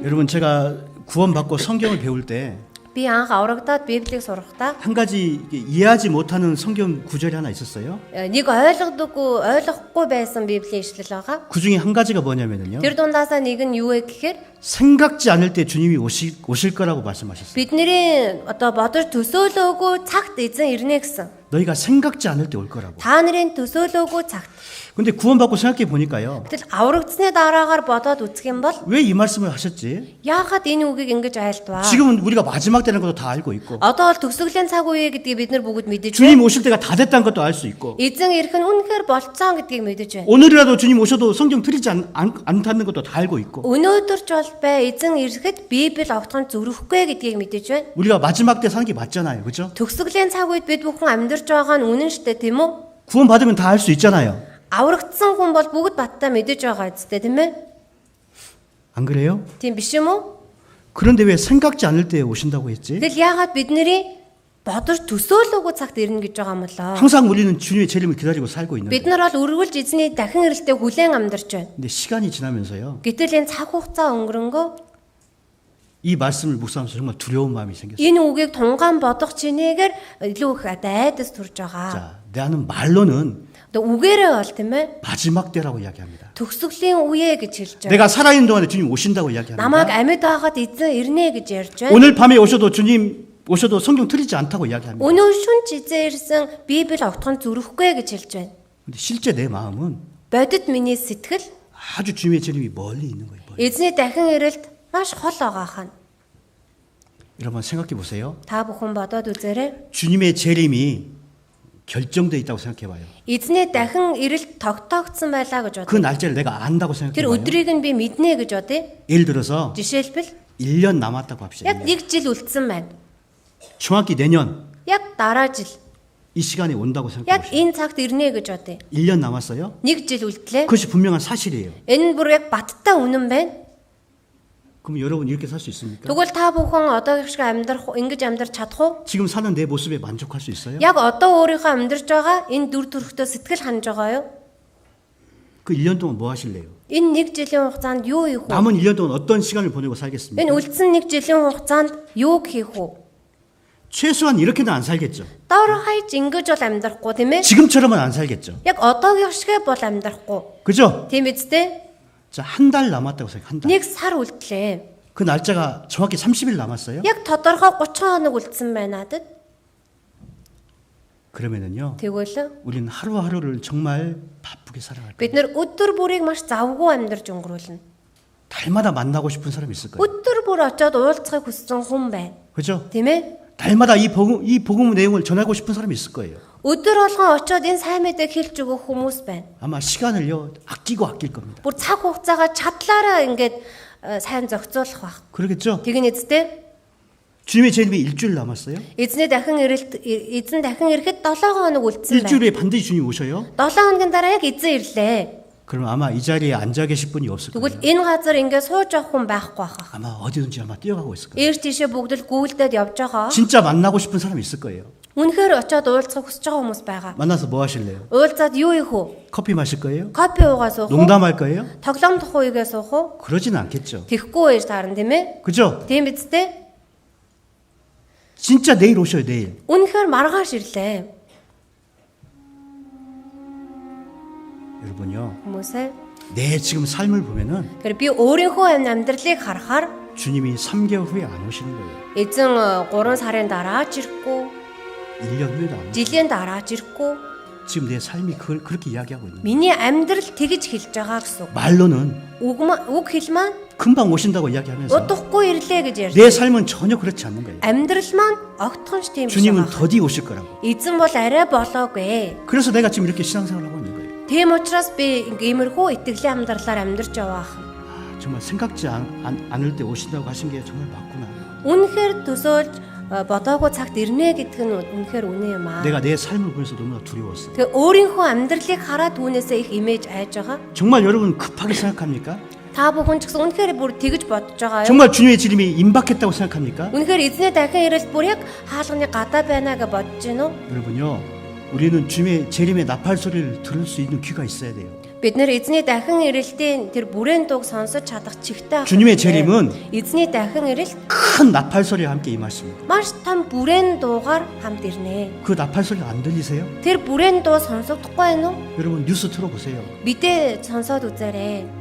여러분 제가 구원받고 성경을 배울 때 Би анх аврагдаад Библийг сурахдаа 한 가지 이해하지 못하는 성경 구절이 하나 있었어요. нэг ойлгохгүй байсан Библийн ишлэл байгаа. 그 중에 한 가지가 뭐냐면요. Тэр дундаасаа нэг нь юу вэ гэхээр 생각지 않을 때 주님이 오실 거라고 말씀하셨어요. бидний бодож төсөөлөөгүй цагт эзэн ирнэ гэсэн. 너희가 생각지 않을 때 올 거라고. Та нарын төсөөлөөгүй цагт. 근데 구원받고 생각해 보니까요. Гэтэл аврагдсны дараагаар бодоод үзэх юм бол 왜 이 말씀을 하셨지? яагаад энэ үгийг ингэж айлтваа? 지금은 우리가 마지막 때는 것도 다 알고 있고 Одоо бол төгсгөлийн цаг үе гэдгийг бид нар бүгд мэдэж байна. 주님 오실 때가 다 됐다는 것도 알 수 있고 Эзэн ирэх нь үнэхээр болцсон гэдгийг мэдэж байна. 오늘이라도 주님 오셔도 성경 틀리지 않다는 것도 다 알고 있고 Өнөөдөр ч бол бай эзэн ирэхэд Библи огтхон зөрөхгүй гэдгийг мэдэж байна. 우리가 마지막 때 사는 게 맞잖아요. 그죠? Төгсгөлийн цаг үед бид бүхэн амьдарч байгаа нь үнэн шүү дээ, тийм үү? 구원받으면 다 알 수 있잖아요. Аврагдсан хүн бол бүгд баттай мэдэж байгаа үстэй, тийм ээ? 안 그래요? Тийм биш юм уу? 그런데 왜 생각지 않을 때 오신다고 했지? Тэгэл яагаад бидний бодож төсөөлөөгүй цагт ирнэ гэж байгаа юм болоо? 항상 우리는 주님의 재림을 기다리고 살고 있는데 Бид нар бол үргэлж эзний дахин ирэлтээ хүлээн амьдарч байна. 근데 시간이 지나면서요. Гэтэл энэ цаг хугацаа өнгөрөнгөө 이 말씀을 묵상하면서 정말 두려운 마음이 생겼어요. энэ үгийг тунгаан бодох чинээгээр илүү их айдас төрж байгаа. 자, 나는 말로는 Одоо үгээрээ бол тийм ээ 마지막 때라고 이야기합니다. төгсгөлийн үе гэж хэлж байгаа. 내가 살아있는 동안에 주님 오신다고 이야기합니다. Намайг амьд байгаад эзэн ирнэ гэж ярьж байна. 오늘 밤에 오셔도 성경 틀리지 않다고 이야기합니다. Өнөө шүнж эзэн ирсэн Библи огтхон зүрхгүй гэж хэлж байна. 근데 실제 내 마음은 Бодит миний сэтгэл 아주 주님의 재림이 멀리 있는 거예요. 멀리. эзний дахин ирэлт маш хол байгаа хань. 여러분 생각해 보세요. Та бүхэн бодоод үзээрэй. 주님의 재림이 결정돼 있다고 생각해 봐요. Эзний дахин ирэлт тогтоогдсон байлаа гэж 그 бодъё. 날짜를 내가 안다고 생각해 Тэр 봐요. өдрийг нь би мэднэ гэж бодъё. 예를 들어서 Жишээлбэл 1년 남았다고 합시다. яг 1 жил үлдсэн байна. 정확히 내년 Яг дараа жил. 이 시간에 온다고 생각해 Яг 보세요. энэ цагт ирнэ гэж бодъё. 1년 남았어요? 1 жил үлдлээ. 그것이 분명한 사실이에요. Энэ нь бүр яг баттай үнэн байна. 그럼 여러분 이렇게 살 수 있습니까? Тэгвэл та бүхэн одоогийн шиг ингэж амьдрах чадах уу? 지금 사는 내 모습에 만족할 수 있어요? Яг одоо өөрийнхөө амьдарч байгаа энэ дүр төрхтөө сэтгэл ханаж байгаа юу? 그 1년 동안 뭐 하실래요? Энэ 1 жилийн хугацаанд юу хийх вэ? 남은 1년 동안 어떤 시간을 보내고 살겠습니까? Энэ үлдсэн 1 жилийн хугацаанд юу хийх вэ? 최소한 이렇게는 안 살겠죠. Доор хаяж ингэж бол амьдрахгүй тийм ээ? 지금처럼은 안 살겠죠. Яг одоогийн шиг бол амьдрахгүй. 그죠? Тийм биз дээ? 자, 한 달 남았다고 생각해요. 한 달. 1 сар үлдлээ. 그 날짜가 정확히 30일 남았어요. Яг тодорхой 30 хоног үлдсэн байна надад. 그러면은요. Тэгвэл 우리는 하루하루를 정말 바쁘게 살아갈 거예요. бид нэр өдөр бүрийг маш завгүй амьдарч өнгөрүүлнэ. 달마다 만나고 싶은 사람이 있을 거예요. өдөр бүр очиод уулзахыг хүссэн хүн байна. 그죠? Тийм ээ? 달마다 이 복음 내용을 전하고 싶은 사람이 있을 거예요. өдөр болгон очиод энэ сайн мэдээг хэлж өгөх хүмүүс байна. 아마 시간을요 아끼고 아낄 겁니다. Бүр цаг хугацаагаа чадлаараа ингээд сайн зохицуулах байх. 그러겠죠? Тэгин эцтэй 주님의 재림이 일주일 남았어요. эзэн дахин ирэхэд 7 хоног үлдсэн байна. 일주일에 반드시 주님 오셔요. 7 хоногийн дараа яг эзэн ирлээ. 그럼 아마 이 자리에 앉아 계실 분이 없을 거예요. Тэгвэл энэ газар ингээд сууж авах хүн байхгүй байх. 아마 어디든지 아마 뛰어가고 있을 거예요. Ээр тийшээ бүгд л гүйлдээд явж байгаа. 진짜 만나고 싶은 사람이 있을 거예요. Үнэхээр очиод уулзах хүсэж байгаа хүмүүс байгаа. 만나서 뭐 하실래요? Уулзаад юу хийх вэ? 커피 마실 거예요? Кофе уугаа суух уу? 농담할 거예요? Тоглоом тох үегээ суух уу? 그러진 않겠죠. Тэхгүй байж таарна тийм ээ? 그죠? Тийм биз дээ? 진짜 내일 오셔요, 내일. Үнэхээр маргааш ирлээ. 여러분요. Хүмүүсээ. 내 지금 삶을 보면은 Тэгэхээр би өөрийнхөө амьдралыг харахаар 주님이 3개월 후에 안 오시는 거예요. эзэн 3 сарын дараа ч ирэхгүй, 1년 후에도 안 오시는 жилийн дараа ч ирэхгүй. 거예요. 지금 내 삶이 그렇게 이야기하고 있는 거예요. Миний амьдрал тэгж хэлж байгаа гэсэн үг. 말로는 Үг хэл маань 금방 오신다고 이야기하면서 удахгүй ирлээ гэж ярьж. 내 삶은 전혀 그렇지 않는 거예요. Амьдрал маань огтхонч тийм биш 주님은 байгаа. 더디 오실 거라고. Эзэн бол арай болоогүй. 그래서 내가 지금 이렇게 신앙생활을 하고 있는 거예요. Тийм учраас би иймэрхүү итгэлийн амьдралаар амьдарч яваа ах. 정말 생각지 않을 때 오신다고 하신 게 정말 맞구나. Үнэхээр төсөөлж бодоогүй цагт ирнэ гэдг нь үнэхээр үнэн юм аа. 내가 내 삶을 보면서 너무나 두려웠어요. Тэгээ өөрийнхөө амьдралыг хараад түүнээсээ их имиж айж байгаа. 정말 여러분 급하게 생각합니까? Та бүхэн ч гэсэн үнэхээр бүр тэгж бодож байгаа юу? 정말 주님의 재림이 임박했다고 생각합니까? Үнэхээр эзний дахин ирэлт бүр яг хаалганы гадаа байна гэж бодож байна уу? 여러분요, 우리는 주님의 재림의 나팔 소리를 들을 수 있는 귀가 있어야 돼요. Бид нэр эзний дахин ирэлтийн тэр бүрээн дууг сонсож чадах чигтэй ах. 주님의 재림은 эзний дахин ирэлт 큰 나팔 소리와 함께 임하십니다. маш том бүрээн дуугаар хамт ирнэ. 그 나팔 소리 안 들리세요? Тэр бүрээн дуу сонсогдохгүй байна уу? 여러분 뉴스 틀어보세요. Бидээ сонсоод үзээрэй.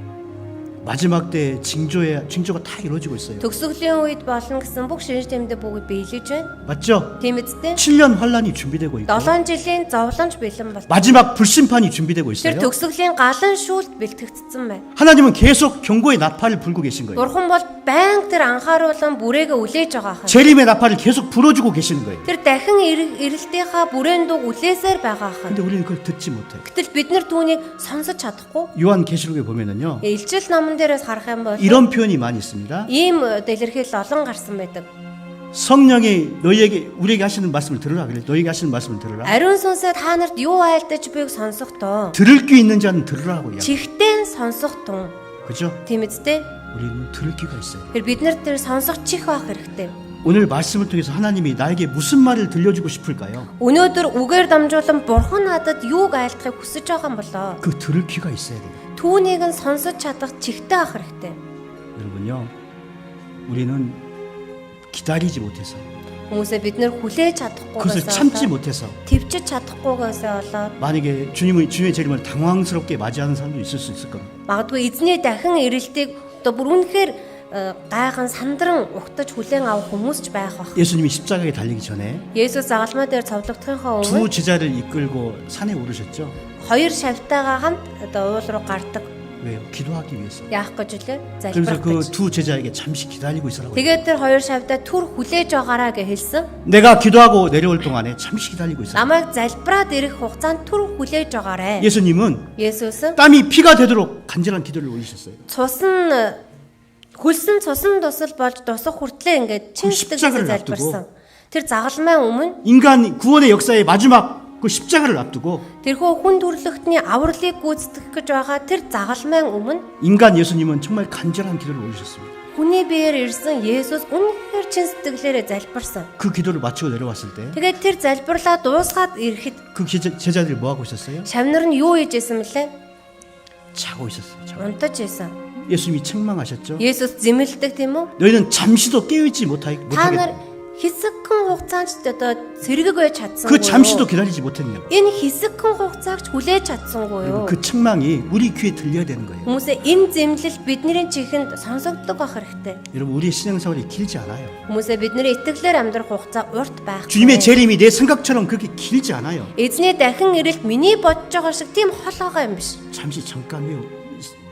마지막 때 징조가 다 이루어지고 있어요. Төгсгөлийн үед болно гэсэн бүх шинж тэмдэг бүгд биелэж байна. 맞죠? Тийм үстэй. 7년 환란이 준비되고 있고 7 жилийн зовлонч бэлэн бол. 마지막 불심판이 준비되고 Тэр 있어요. төгсгөлийн галан шүүлт бэлтгэгдсэн байна. 하나님은 계속 경고의 나팔을 불고 계신 거예요. Бурхан бол байнга тэр анхааруулan бүрээгээ үлээж байгаа хаа. 재림의 나팔을 계속 불어주고 계시는 거예요. Тэр дахин ирэлтийнхаа бүрээн дууг үлээсээр байгаа хаа. 근데 우리는 그걸 듣지 못해요. Гэтэл бид нар түүнийг сонсож чадахгүй. 요한계시록에 보면은요. Илчил номон дээрээс харах юм бол 이런 표현이 많이 있습니다. ийм дэлгэрхийл олон гарсан байдаг. 성령이 우리에게 하시는 말씀을 들으라 그래. 너에게 하시는 말씀을 들으라. Ариун сүнсээ та нарт юу айлтаж буйг сонсохдоо 들을 귀 있는 자는 들으라고 이야기. чихтэн сонсох тун. 그죠? Тийм үстэй. 우리는 들을 귀가 있어요. Тэр бид нар тэр сонсох чих байх хэрэгтэй. 오늘 말씀을 통해서 하나님이 나에게 무슨 말을 들려주고 싶을까요? Өнөөдөр үгээр дамжуулан Бурхан надад юуг айлтахыг хүсэж байгаа юм болоо. 그 들을 귀가 있어야 돼요. Түүнийг нь сонсож чадах чихтэй байх хэрэгтэй. 여러분요. 우리는 기다리지 못해서 Хүмүүсээ бид нэр хүлээж 그것을 чадахгүйгээсээ 참지 못해서 твчиж чадахгүйгээсээ болоод 만약에 주님의 재림을 당황스럽게 맞이하는 사람도 있을 수 있을 겁니다. магадгүй эзний дахин ирэлтийг одоо бүр үнэхээр гайхан сандран ухтаж хүлээн авах хүмүүс ч байх бах. 예수님이 십자가에 달리기 전에 Есүс загалмай дээр цовлогдохынхаа 두 өмнө 제자를 이끌고 산에 오르셨죠. хоёр шавтайгаа хамт одоо уул руу гардаг. 왜요? 기도하기 위해서. Яах гэж үлээ? 그래서 Залбирах 그 гэж. 두 제자에게 잠시 기다리고 있으라고. Тэгээд тэр хоёр шавтай түр хүлээж байгаараа гэж хэлсэн. 내가 기도하고 내려올 동안에 잠시 기다리고 있어. Намайг залбираад ирэх хугацаанд түр хүлээж байгаарэ. 예수님은 Есүс 땀이 피가 되도록 간절한 기도를 올리셨어요. хөлсөн цусан тусал болж дусах хүртлээр ингээд чин 십자가를 сэтгэлээс залбирсан. Тэр загалмайн өмнө 인간 구원의 역사의 마지막 그 십자가를 앞두고 тэрхүү хүн төрлөختний авралыг гүйцэтгэх гэж байгаа тэр загалмайн өмнө 인간 예수님은 정말 간절한 기도를 올리셨습니다. хүний биеэр ирсэн Есүс үнэхээр чин сэтгэлээрээ залбирсан. 그 기도를 마치고 내려왔을 때 그 Тэгээд тэр залбирлаа дуусгаад 이рэхэд 제자들이 뭐 하고 있었어요? шавнар нь юу хийж исэн мөлий? 자고 있었어요. 자고. Унтаж исэн. 예수님이 책망하셨죠. Есүс зэмлдэг тийм үү? 너희는 잠시도 깨어있지 Та нар 못하겠다. хэсэгхэн хугацаанд ч одоо сэргэг байж чадсангүй. 그 잠시도 기다리지 못했냐. Энэ хэсэгхэн хугацааг ч хүлээж чадсангүй юу? 그 책망이 우리 귀에 들려야 되는 거예요. Хүмүүсээ энэ зэмлэл бидний чихэнд сонсогддог байх хэрэгтэй. 여러분 우리의 신앙생활이 길지 않아요. Хүмүүсээ бидний итгэлээр амьдрах хугацаа урт байх. 주님의 재림이 내 생각처럼 그렇게 길지 않아요. Эзний дахин ирэлт миний бодож байгаа шиг тийм хол байгаа юм биш.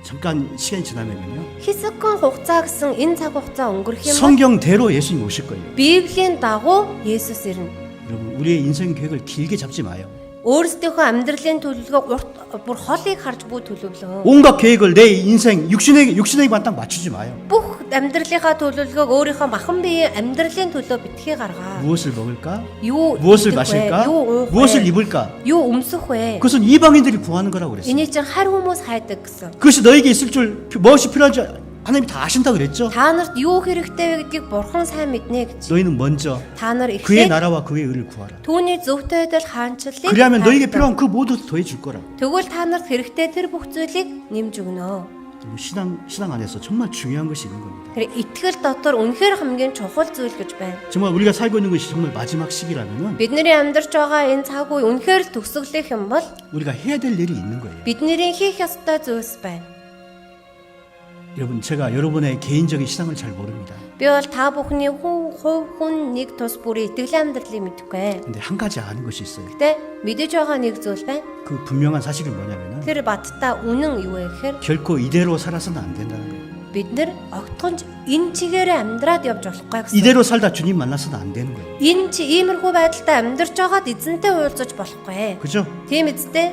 잠깐 시간이 지나면요. Хэсэгхэн хугацаа гэсэн энэ цаг хугацаа өнгөрөх юм бол 성경대로 예수님 오실 거예요. Библийн дагуу Есүс ирнэ. 여러분 우리의 인생 계획을 길게 잡지 마요. Өөрсдийнхөө амьдралын төлөвлөгөөг урт бүр холыг харж буй төлөвлөө. 온갖 계획을 내 인생 육신에게만 딱 맞추지 마요. Бүх амьдралынхаа төлөвлөгөөг өөрийнхөө махан биеийн амьдралын төлөө битгий гаргаа. 무엇을 먹을까? Юу 무엇을 идэх вэ? 마실까? Юу уух 무엇을 вэ? 입을까? Юу өмсөх вэ? 그것은 이방인들이 구하는 거라고 그랬어요. Энийг чинь харь хүмүүс хайдаг гэсэн. 그것이 너에게 있을 줄 무엇이 필요한지 하나님이 다 아신다 그랬죠. Та нарт юу хэрэгтэй вэ гэдгийг Бурхан сайн мэднэ гэж. 너희는 먼저 Та нар 그의 эхлээд 나라와 그의 의를 구하라. түүний зөвхөн байдал хаанчлалыг 그리하면 너에게 хайрлаа. 필요한 그 모두 더해 줄 거라. Тэгвэл та нарт хэрэгтэй тэр бүх зүйлийг нэмж өгнө. 신앙 안에서 정말 중요한 것이 있는 겁니다. Тэр итгэл дотор үнэхээр хамгийн чухал зүйл гэж байна. 정말 우리가 살고 있는 것이 정말 마지막 시기라면은 Бидний амьдарч байгаа энэ цаг үе үнэхээр төгсгөлийнх юм бол 우리가 해야 될 일이 있는 거예요. бидний хийх ёстой зүйлс байна. 여러분 제가 여러분의 개인적인 신앙을 잘 모릅니다. Би бол та бүхний хувь хүн нэг тус бүрийн итгэлийн амьдралыг мэдэхгүй. 근데 한 가지 아는 것이 있어요. Гэтэ мэдэж байгаа нэг зүйл байна. 그 분명한 사실은 뭐냐면은 Тэр баттай үнэн юу вэ гэхээр 결코 이대로 살아서는 안 된다는 거예요. бид нар огтхонж энэ чигээрээ амьдраад явж болохгүй гэсэн. 이대로 살다 주님 만나서는 안 되는 거예요. Энэ чи иймэрхүү байдалтай амьдарч байгаад эзэнтэй уулзаж болохгүй. 그죠? Тийм үстэй.